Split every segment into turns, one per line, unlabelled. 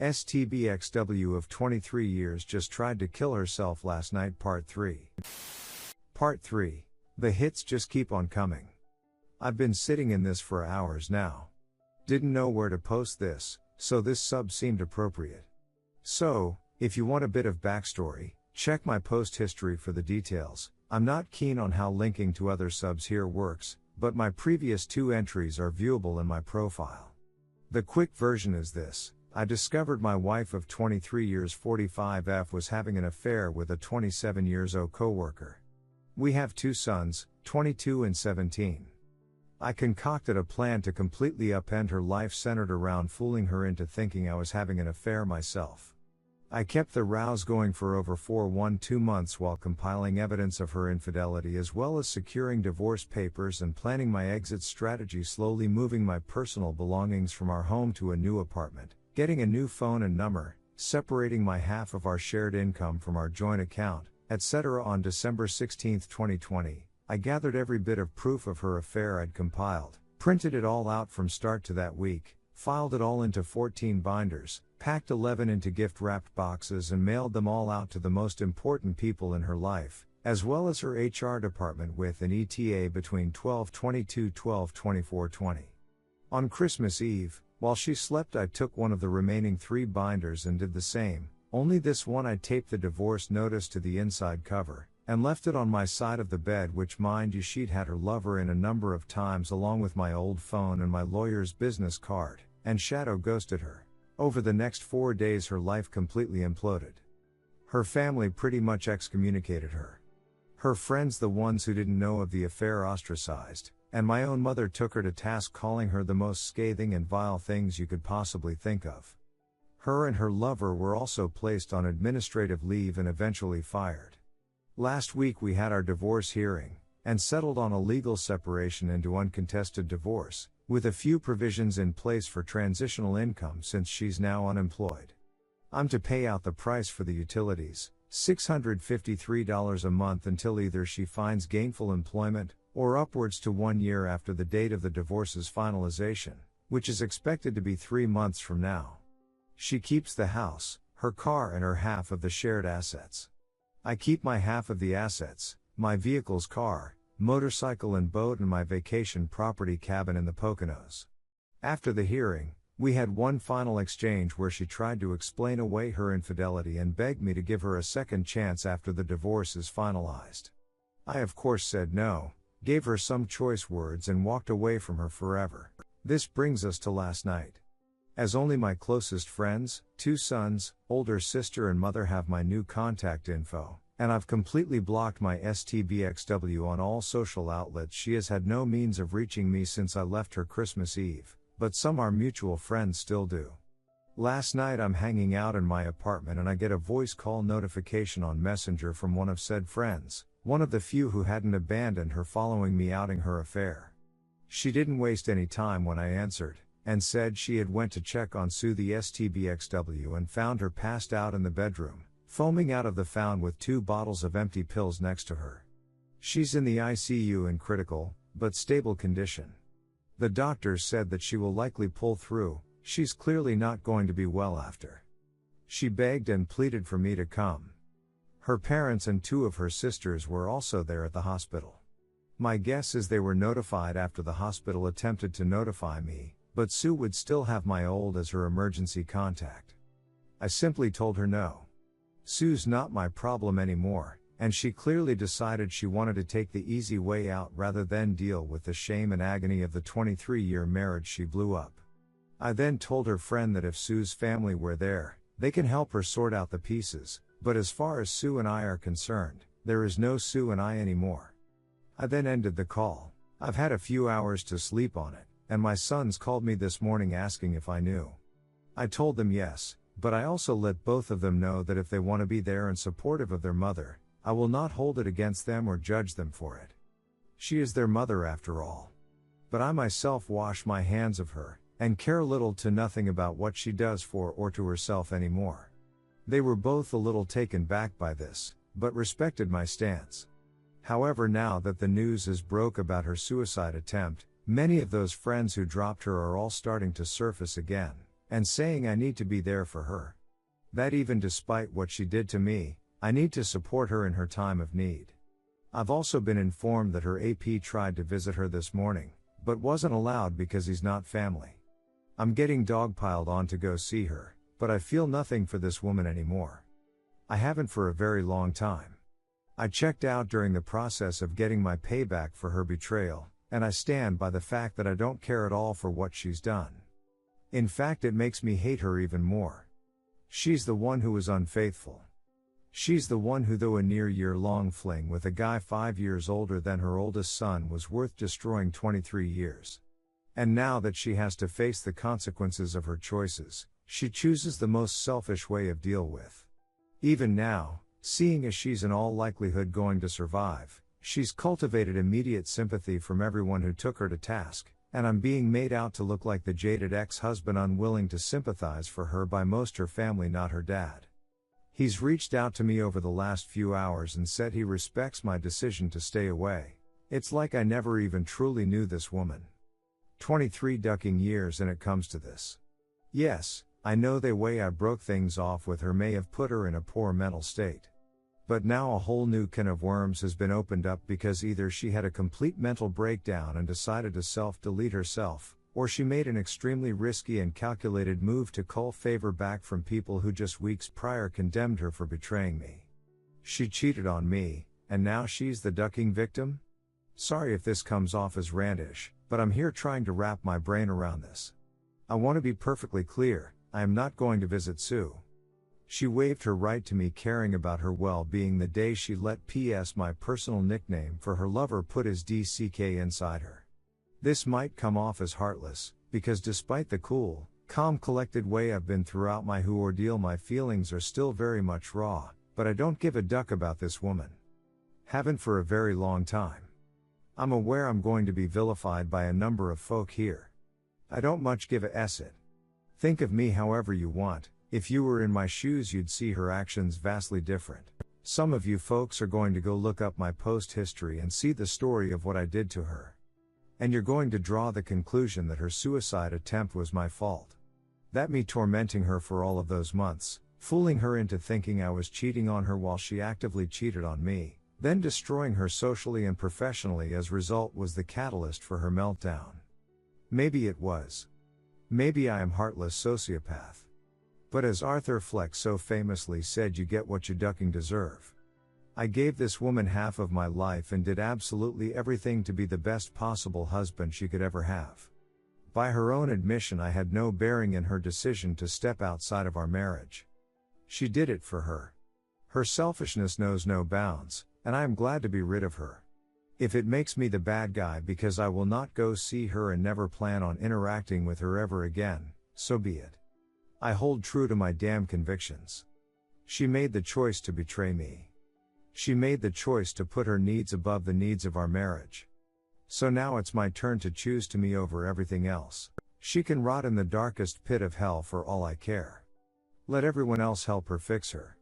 STBXW of 23 years just tried to kill herself last night. Part 3. Part 3. The hits just keep on coming. I've been sitting in this for hours now. Didn't know where to post this, so this sub seemed appropriate. So, if you want a bit of backstory, check my post history for the details. I'm not keen on how linking to other subs here works, but my previous 2 entries are viewable in my profile. The quick version is this. I discovered my wife of 23 years 45F was having an affair with a 27 years old coworker. We have 2 sons, 22 and 17. I concocted a plan to completely upend her life centered around fooling her into thinking I was having an affair myself. I kept the rows going for over 2 months while compiling evidence of her infidelity as well as securing divorce papers and planning my exit strategy, slowly moving my personal belongings from our home to a new apartment, getting a new phone and number, separating my half of our shared income from our joint account, etc. On December 16, 2020, I gathered every bit of proof of her affair I'd compiled, printed it all out from start to that week, filed it all into 14 binders, packed 11 into gift-wrapped boxes and mailed them all out to the most important people in her life, as well as her HR department with an ETA between 12/22/12/24/20. On Christmas Eve, while she slept, I took one of the remaining 3 binders and did the same, only this one I taped the divorce notice to the inside cover, and left it on my side of the bed, which mind you she'd had her lover in a number of times along with my old phone and my lawyer's business card, and shadow ghosted her. Over the next 4 days her life completely imploded. Her family pretty much excommunicated her. Her friends, the ones who didn't know of the affair, ostracized, and my own mother took her to task, calling her the most scathing and vile things you could possibly think of. Her and her lover were also placed on administrative leave and eventually fired. Last week we had our divorce hearing, and settled on a legal separation into uncontested divorce, with a few provisions in place for transitional income since she's now unemployed. I'm to pay out the price for the utilities, $653 a month, until either she finds gainful employment, or upwards to 1 year after the date of the divorce's finalization, which is expected to be 3 months from now. She keeps the house, her car and her half of the shared assets. I keep my half of the assets, my vehicle's car, motorcycle and boat, and my vacation property cabin in the Poconos. After the hearing, we had one final exchange where she tried to explain away her infidelity and begged me to give her a second chance after the divorce is finalized. I of course said no, gave her some choice words and walked away from her forever. This brings us to last night. As only my closest friends, 2 sons, older sister and mother have my new contact info, and I've completely blocked my STBXW on all social outlets. She has had no means of reaching me since I left her Christmas Eve, but some our mutual friends still do. Last night I'm hanging out in my apartment and I get a voice call notification on Messenger from one of said friends, one of the few who hadn't abandoned her following me outing her affair. She didn't waste any time when I answered, and said she had went to check on Sue the STBXW and found her passed out in the bedroom, foaming out of the fountain with 2 bottles of empty pills next to her. She's in the ICU in critical, but stable condition. The doctors said that she will likely pull through. She's clearly not going to be well after. She begged and pleaded for me to come. Her parents and 2 of her sisters were also there at the hospital. My guess is they were notified after the hospital attempted to notify me, but Sue would still have my old as her emergency contact. I simply told her no. Sue's not my problem anymore, and she clearly decided she wanted to take the easy way out rather than deal with the shame and agony of the 23-year marriage she blew up. I then told her friend that if Sue's family were there, they can help her sort out the pieces, but as far as Sue and I are concerned, there is no Sue and I anymore. I then ended the call. I've had a few hours to sleep on it, and my sons called me this morning asking if I knew. I told them yes, but I also let both of them know that if they want to be there and supportive of their mother, I will not hold it against them or judge them for it. She is their mother after all. But I myself wash my hands of her, and care little to nothing about what she does for or to herself anymore. They were both a little taken back by this, but respected my stance. However, now that the news is broke about her suicide attempt, many of those friends who dropped her are all starting to surface again, and saying I need to be there for her. That even despite what she did to me, I need to support her in her time of need. I've also been informed that her AP tried to visit her this morning, but wasn't allowed because he's not family. I'm getting dogpiled on to go see her, but I feel nothing for this woman anymore. I haven't for a very long time. I checked out during the process of getting my payback for her betrayal, and I stand by the fact that I don't care at all for what she's done. In fact, it makes me hate her even more. She's the one who was unfaithful. She's the one who, though a near year-long fling with a guy 5 years older than her oldest son, was worth destroying 23 years. And now that she has to face the consequences of her choices, she chooses the most selfish way of deal with. Even now, seeing as she's in all likelihood going to survive, she's cultivated immediate sympathy from everyone who took her to task, and I'm being made out to look like the jaded ex-husband unwilling to sympathize for her by most her family, not her dad. He's reached out to me over the last few hours and said he respects my decision to stay away. It's like I never even truly knew this woman. 23 ducking years and it comes to this. Yes, I know the way I broke things off with her may have put her in a poor mental state. But now a whole new can of worms has been opened up because either she had a complete mental breakdown and decided to self-delete herself, or she made an extremely risky and calculated move to cull favor back from people who just weeks prior condemned her for betraying me. She cheated on me, and now she's the ducking victim? Sorry if this comes off as randish, but I'm here trying to wrap my brain around this. I want to be perfectly clear, I am not going to visit Sue. She waived her right to me caring about her well-being the day she let PS, my personal nickname for her lover, put his DCK inside her. This might come off as heartless, because despite the cool, calm, collected way I've been throughout my who ordeal, my feelings are still very much raw, but I don't give a duck about this woman. Haven't for a very long time. I'm aware I'm going to be vilified by a number of folk here. I don't much give a s it. Think of me however you want. If you were in my shoes, you'd see her actions vastly different. Some of you folks are going to go look up my post history and see the story of what I did to her. And you're going to draw the conclusion that her suicide attempt was my fault. That me tormenting her for all of those months, fooling her into thinking I was cheating on her while she actively cheated on me, then destroying her socially and professionally as a result, was the catalyst for her meltdown. Maybe it was. Maybe I am heartless sociopath. But as Arthur Fleck so famously said, you get what you ducking deserve. I gave this woman half of my life and did absolutely everything to be the best possible husband she could ever have. By her own admission, I had no bearing in her decision to step outside of our marriage. She did it for her. Her selfishness knows no bounds, and I am glad to be rid of her. If it makes me the bad guy because I will not go see her and never plan on interacting with her ever again, so be it. I hold true to my damn convictions. She made the choice to betray me. She made the choice to put her needs above the needs of our marriage. So now it's my turn to choose to me over everything else. She can rot in the darkest pit of hell for all I care. Let everyone else help her fix her.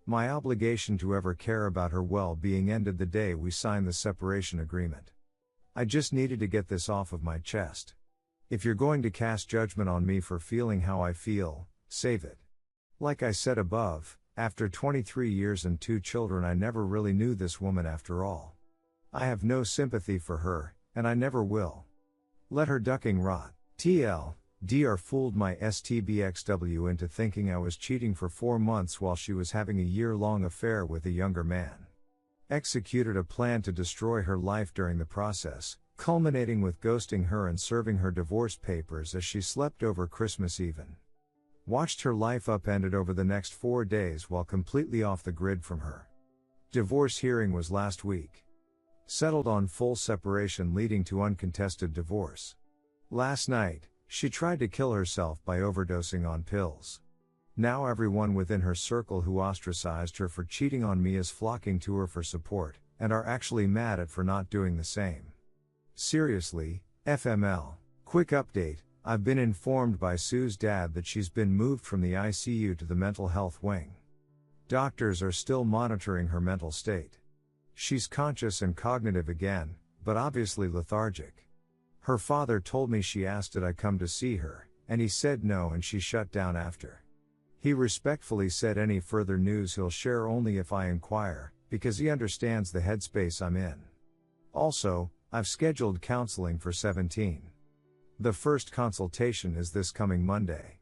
My obligation to ever care about her well-being ended the day we signed the separation agreement. I just needed to get this off of my chest. If you're going to cast judgment on me for feeling how I feel, save it. Like I said above, after 23 years and 2 children, I never really knew this woman after all. I have no sympathy for her, and I never will. Let her ducking rot. DR fooled my STBXW into thinking I was cheating for 4 months while she was having a year-long affair with a younger man. Executed a plan to destroy her life during the process, culminating with ghosting her and serving her divorce papers as she slept over Christmas Eve. Watched her life upended over the next 4 days while completely off the grid from her. Divorce hearing was last week. Settled on full separation leading to uncontested divorce. Last night, she tried to kill herself by overdosing on pills. Now everyone within her circle who ostracized her for cheating on me is flocking to her for support, and are actually mad at for not doing the same. Seriously, FML. Quick update, I've been informed by Sue's dad that she's been moved from the ICU to the mental health wing. Doctors are still monitoring her mental state. She's conscious and cognitive again, but obviously lethargic. Her father told me she asked did I come to see her, and he said no and she shut down after. He respectfully said any further news he'll share only if I inquire, because he understands the headspace I'm in. Also, I've scheduled counseling for 17. The first consultation is this coming Monday.